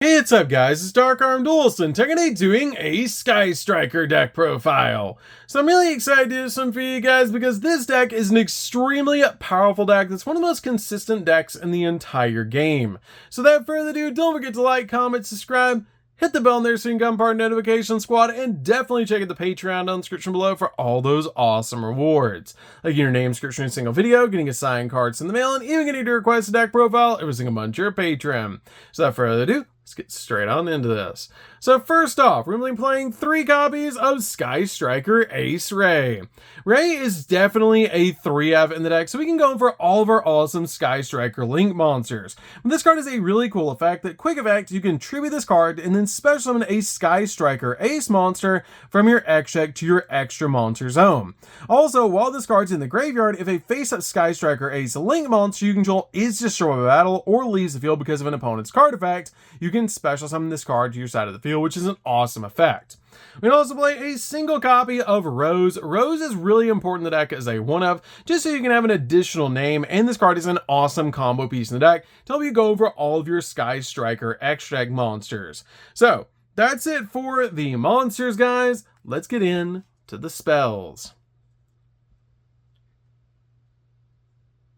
Hey, what's up guys, it's DarkArmedDuelist and today doing a Sky Striker deck profile. So I'm really excited to do some for you guys because this deck is an extremely powerful deck that's one of the most consistent decks in the entire game. So without further ado, don't forget to like, comment, subscribe, hit the bell in there so you can become part of the notification squad, and definitely check out the Patreon down in the description below for all those awesome rewards. Like your name, description in a single video, getting assigned cards in the mail, and even getting to request a deck profile every single month to your Patreon. So without further ado, let's get straight on into this. So first off, we're going to be playing 3 copies of Sky Striker Ace Ray. Ray is definitely a 3F in the deck, so we can go for all of our awesome Sky Striker Link monsters. But this card is a really cool effect. That quick effect, you can tribute this card and then special summon a Sky Striker Ace monster from your X deck to your extra monster zone. Also, while this card's in the graveyard, if a face-up Sky Striker Ace Link monster you control is destroyed by battle or leaves the field because of an opponent's card effect, you can special summon this card to your side of the field, which is an awesome effect. We can also play a single copy of Rose. Rose is really important in the deck as a 1-of, just so you can have an additional name, and this card is an awesome combo piece in the deck to help you go over all of your Sky Striker extra monsters. So, that's it for the monsters, guys. Let's get in to the spells.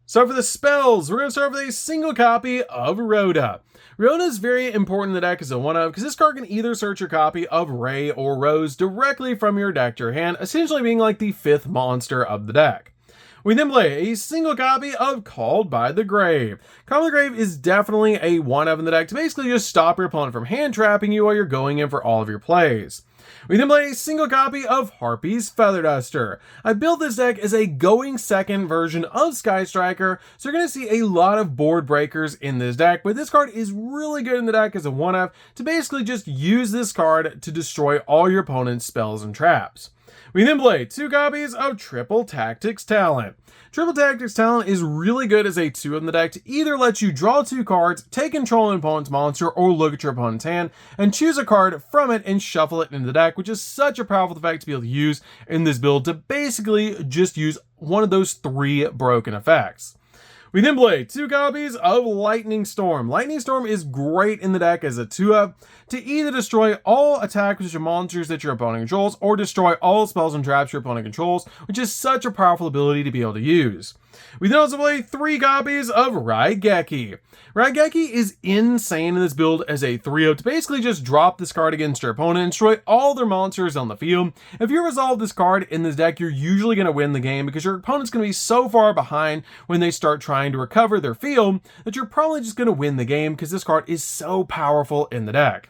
So for the spells, we're going to start with a single copy of Rhoda. Rhoda is very important in the deck as a 1-of because this card can either search your copy of Ray or Rose directly from your deck to your hand, essentially being like the 5th monster of the deck. We then play a single copy of Called by the Grave. Called by the Grave is definitely a 1-of in the deck to basically just stop your opponent from hand trapping you while you're going in for all of your plays. We then play a single copy of Harpy's Feather Duster. I built this deck as a going second version of Sky Striker, so you're going to see a lot of board breakers in this deck, but this card is really good in the deck as a 1-of to basically just use this card to destroy all your opponent's spells and traps. We then play 2 copies of Triple Tactics Talent. Triple Tactics Talent is really good as a 2 in the deck to either let you draw 2 cards, take control of an opponent's monster, or look at your opponent's hand and choose a card from it and shuffle it into the deck, which is such a powerful effect to be able to use in this build to basically just use one of those 3 broken effects. We then play 2 copies of Lightning Storm. Lightning Storm is great in the deck as a 2-of to either destroy all attack with your monsters that your opponent controls or destroy all spells and traps your opponent controls, which is such a powerful ability to be able to use. We then also play 3 copies of Raigeki. Raigeki is insane in this build as a 3-of to basically just drop this card against your opponent and destroy all their monsters on the field. If you resolve this card in this deck, you're usually going to win the game because your opponent's going to be so far behind when they start trying to recover their field that you're probably just going to win the game because this card is so powerful in the deck.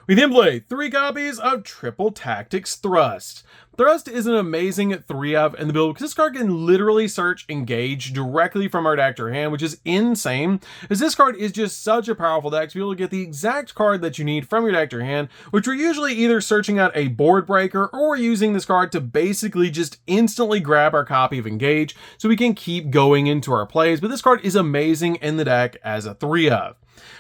We then play 3 copies of Triple Tactics Thrust. Thrust is an amazing 3-of in the build because this card can literally search Engage directly from our deck to our hand, which is insane, as this card is just such a powerful deck to be able to get the exact card that you need from your deck to your hand, which we're usually either searching out a board breaker or using this card to basically just instantly grab our copy of Engage so we can keep going into our plays, but this card is amazing in the deck as a 3-of.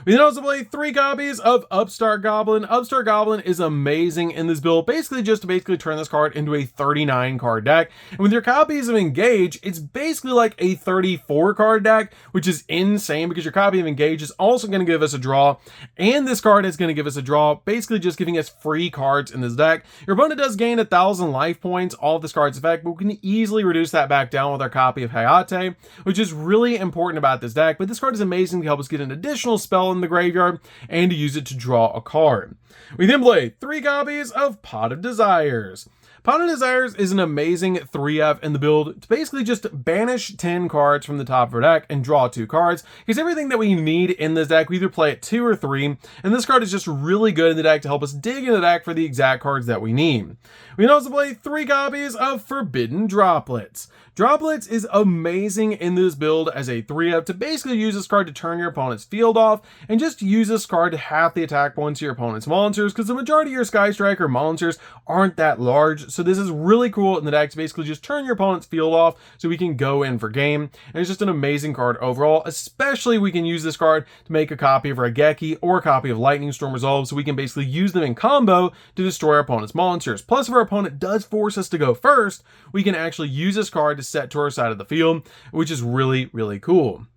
We then also play 3 copies of Upstart Goblin. Upstart Goblin is amazing in this build, basically just to turn this card into a 39 card deck. And with your copies of Engage, it's basically like a 34 card deck, which is insane because your copy of Engage is also going to give us a draw. And this card is going to give us a draw, basically just giving us free cards in this deck. Your opponent does gain 1,000 life points off this card's effect, but we can easily reduce that back down with our copy of Hayate, which is really important about this deck. But this card is amazing to help us get an additional spell in the graveyard and to use it to draw a card. We then play 3 copies of Pot of Desires. Pot of Desires is an amazing 3-of in the build to basically just banish 10 cards from the top of our deck and draw 2 cards, because everything that we need in this deck, we either play at 2 or 3, and this card is just really good in the deck to help us dig in the deck for the exact cards that we need. We can also play 3 copies of Forbidden Droplets. Droplets is amazing in this build as a 3-of to basically use this card to turn your opponent's field off and just use this card to half the attack points of your opponent's monsters, because the majority of your Sky Striker monsters aren't that large, so this is really cool in the deck to basically just turn your opponent's field off so we can go in for game. And it's just an amazing card overall, especially we can use this card to make a copy of Raigeki or a copy of Lightning Storm Resolve, so we can basically use them in combo to destroy our opponent's monsters. Plus, if our opponent does force us to go first, we can actually use this card to set to our side of the field, which is really, really cool.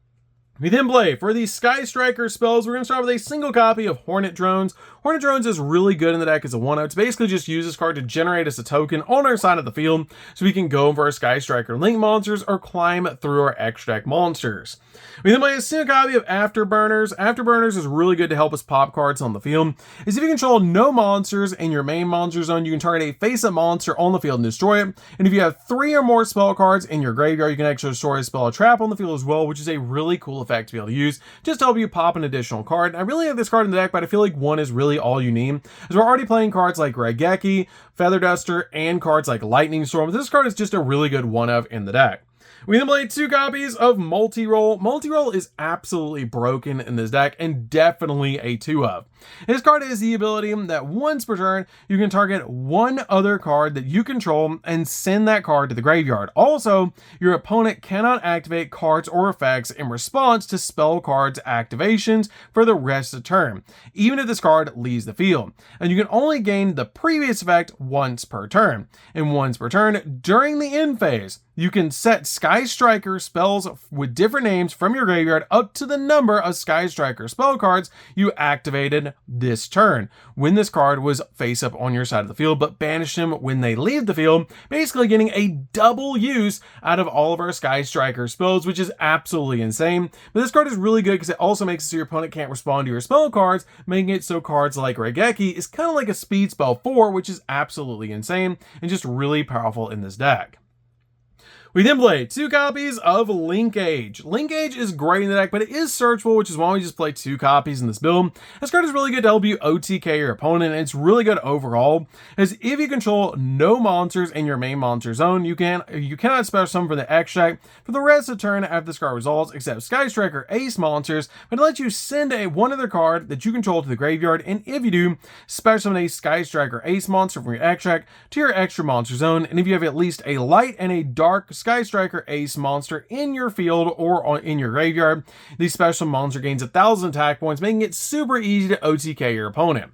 We then play for the Sky Striker spells. We're going to start with a single copy of Hornet Drones. Hornet Drones is really good in the deck as a 1-up. It's basically just use this card to generate us a token on our side of the field so we can go for our Sky Striker Link monsters or climb through our extra deck monsters. We then play a single copy of Afterburners. Afterburners is really good to help us pop cards on the field. Is if you control no monsters in your main monster zone, you can target a face-up monster on the field and destroy it. And if you have 3 or more spell cards in your graveyard, you can actually destroy a spell or trap on the field as well, which is a really cool effect to be able to use just to help you pop an additional card. I really have this card in the deck, but I feel like 1 is really all you need, as we're already playing cards like Raigeki, Feather Duster, and cards like Lightning Storm. This card is just a really good 1-of in the deck. We then play 2 copies of Multi-Roll. Multi-Roll is absolutely broken in this deck and definitely a 2-of. This card has the ability that once per turn, you can target 1 other card that you control and send that card to the graveyard. Also, your opponent cannot activate cards or effects in response to spell cards activations for the rest of the turn, even if this card leaves the field. And you can only gain the previous effect once per turn. And once per turn, during the end phase, you can set Sky Striker spells with different names from your graveyard up to the number of Sky Striker spell cards you activated this turn when this card was face up on your side of the field, but banish them when they leave the field, basically getting a double use out of all of our Sky Striker spells, which is absolutely insane. But this card is really good because it also makes it so your opponent can't respond to your spell cards, making it so cards like Raigeki is kind of like a speed spell 4, which is absolutely insane and just really powerful in this deck. We then play 2 copies of Linkage. Linkage is great in the deck, but it is searchable, which is why we just play 2 copies in this build. This card is really good to help you OTK your opponent, and it's really good overall, as if you control no monsters in your main monster zone, you cannot special summon from the extract for the rest of the turn after this card resolves, except Sky Striker Ace monsters, but it lets you send one other card that you control to the graveyard, and if you do, special summon a Sky Striker Ace monster from your extract to your extra monster zone, and if you have at least a light and a dark Sky Striker Ace monster in your field or in your graveyard, the special monster gains 1,000 attack points, making it super easy to OTK your opponent.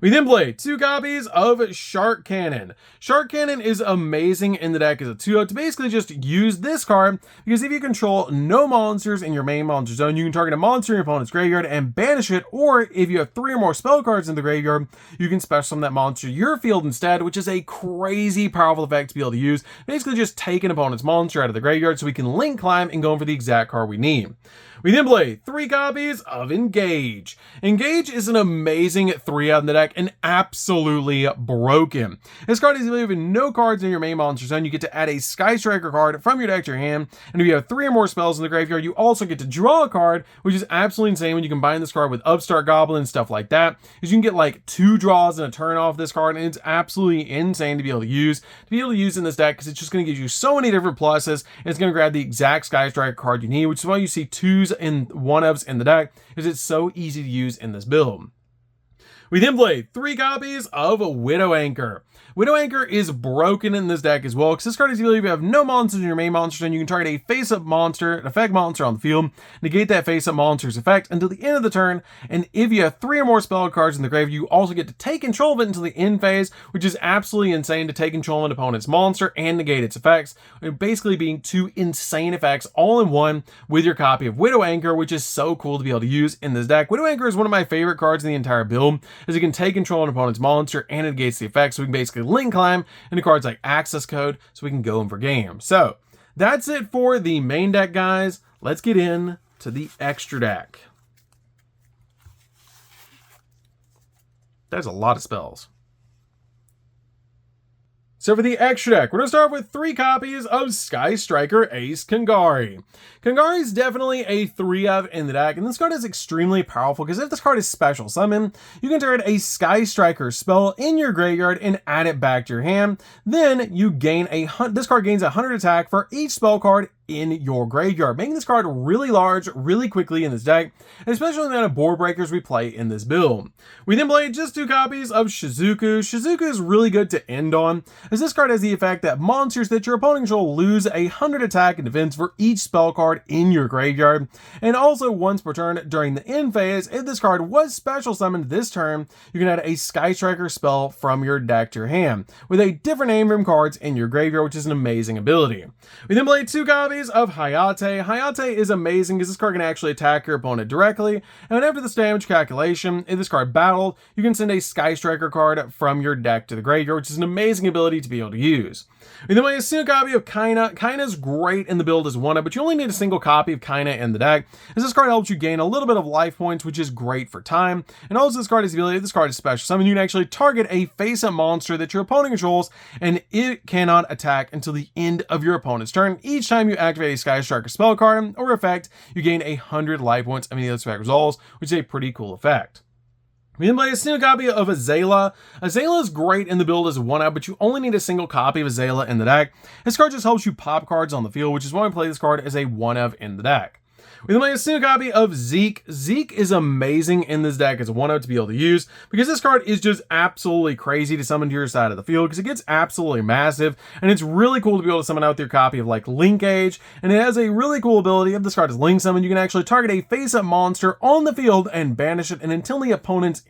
We then play 2 copies of Shark Cannon. Shark Cannon is amazing in the deck as a 2-up to basically just use this card, because if you control no monsters in your main monster zone, you can target a monster in your opponent's graveyard and banish it, or if you have 3 or more spell cards in the graveyard, you can special summon that monster to your field instead, which is a crazy powerful effect to be able to use. Basically just take an opponent's monster out of the graveyard so we can link climb and go for the exact card we need. We then play 3 copies of Engage. Engage is an amazing 3-out in the deck and absolutely broken. This card is if no cards in your main monster zone, you get to add a Sky Striker card from your deck to your hand, and if you have 3 or more spells in the graveyard, you also get to draw a card, which is absolutely insane when you combine this card with Upstart Goblin and stuff like that, because you can get like 2 draws and a turn off this card, and it's absolutely insane to be able to use in this deck, because it's just going to give you so many different pluses, and it's going to grab the exact Sky Striker card you need, which is why you see 2s and 1-ups in the deck, because it's so easy to use in this build. We then play 3 copies of Widow Anchor. Widow Anchor is broken in this deck as well, because this card is if you have no monsters in your main monster, and you can target a face-up monster, an effect monster on the field, negate that face-up monster's effect until the end of the turn, and if you have 3 or more spell cards in the grave, you also get to take control of it until the end phase, which is absolutely insane to take control of an opponent's monster and negate its effects, basically being 2 insane effects all in one with your copy of Widow Anchor, which is so cool to be able to use in this deck. Widow Anchor is one of my favorite cards in the entire build, as it can take control of an opponent's monster and it negates the effects, so we can basically link climb into cards like Access Code so we can go in for game. So that's it for the main deck, guys. Let's get in to the extra deck. There's a lot of spells. So for the extra deck, we're going to start with 3 copies of Sky Striker Ace Kangari. Kangari is definitely a 3-of in the deck, and this card is extremely powerful because if this card is special summon, you can target a Sky Striker spell in your graveyard and add it back to your hand. Then you gain this card gains 100 attack for each spell card in your graveyard, making this card really large, really quickly in this deck, especially the amount of board breakers we play in this build. We then play just 2 copies of Shizuku. Shizuku is really good to end on, as this card has the effect that monsters that your opponent control lose 100 attack and defense for each spell card in your graveyard, and also once per turn during the end phase, if this card was special summoned this turn, you can add a Sky Striker spell from your deck to your hand, with a different name from cards in your graveyard, which is an amazing ability. We then play 2 copies plays of Hayate. Hayate is amazing because this card can actually attack your opponent directly, and whenever this damage calculation, if this card battled, you can send a Sky Striker card from your deck to the graveyard, which is an amazing ability to be able to use. We then play a single copy of Kaina. Kaina's great in the build as one-of, but you only need a single copy of Kaina in the deck, as this card helps you gain a little bit of life points, which is great for time. And also this card has the ability, this card is special summon, you can actually target a face-up monster that your opponent controls, and it cannot attack until the end of your opponent's turn. Each time you activate a Sky Striker spell card or effect, you gain 100 life points of any of those effect results, which is a pretty cool effect. We then play a single copy of Azala. Azala is great in the build as a 1-up, but you only need a single copy of Azala in the deck. This card just helps you pop cards on the field, which is why I play this card as a 1-of in the deck. We then play a single copy of Zeke. Zeke is amazing in this deck as a 1-of to be able to use, because this card is just absolutely crazy to summon to your side of the field, because it gets absolutely massive, and it's really cool to be able to summon out with your copy of like Linkage, and it has a really cool ability. If this card is Link Summon, you can actually target a face-up monster on the field and banish it, and until the opponent's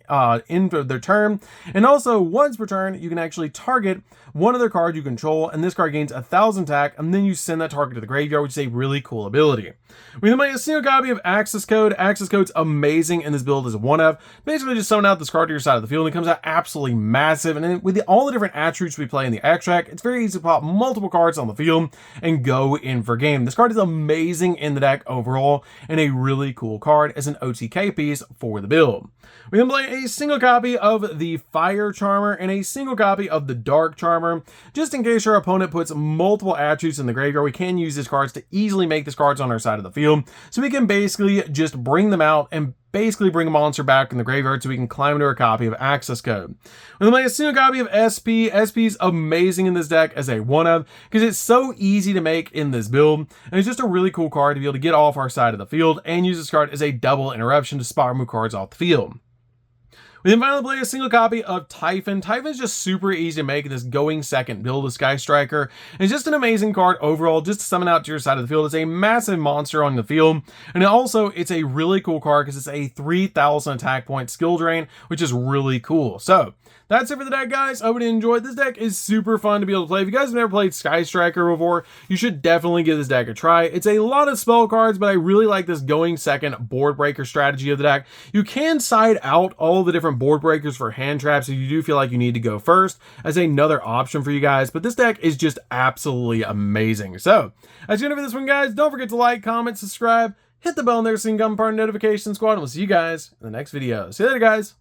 end of their turn. And also, once per turn, you can actually target one other card you control, and this card gains 1,000 attack, and then you send that target to the graveyard, which is a really cool ability. We then play a single copy of Access Code. Access Code's amazing in this build as a 1-of. Basically, just summon out this card to your side of the field, and it comes out absolutely massive. And then with all the different attributes we play in the extract, it's very easy to pop multiple cards on the field and go in for game. This card is amazing in the deck overall, and a really cool card as an OTK piece for the build. We then play a single copy of the Fire Charmer and a single copy of the Dark Charmer. Just in case your opponent puts multiple attributes in the graveyard, we can use these cards to easily make these cards on our side of the field. So we can basically just bring them out and basically bring a monster back in the graveyard so we can climb into a copy of Access Code. We then play a single copy of SP. SP is amazing in this deck as a 1-of because it's so easy to make in this build, and it's just a really cool card to be able to get off our side of the field and use this card as a double interruption to spot remove cards off the field. We then finally play a single copy of Typhon. Typhon is just super easy to make in this going second build of Sky Striker. It's just an amazing card overall, just to summon out to your side of the field. It's a massive monster on the field, and also it's a really cool card because it's a 3,000 attack point skill drain, which is really cool. So that's it for the deck, guys. I hope you enjoyed. This deck is super fun to be able to play. If you guys have never played Sky Striker before, you should definitely give this deck a try. It's a lot of spell cards, but I really like this going second board breaker strategy of the deck. You can side out all the different board breakers for hand traps if you do feel like you need to go first as another option for you guys, but this deck is just absolutely amazing. So that's it for this one, guys. Don't forget to like, comment, subscribe, hit the bell in there so you can become part of the notification squad, and we'll see you guys in the next video. See you later, guys.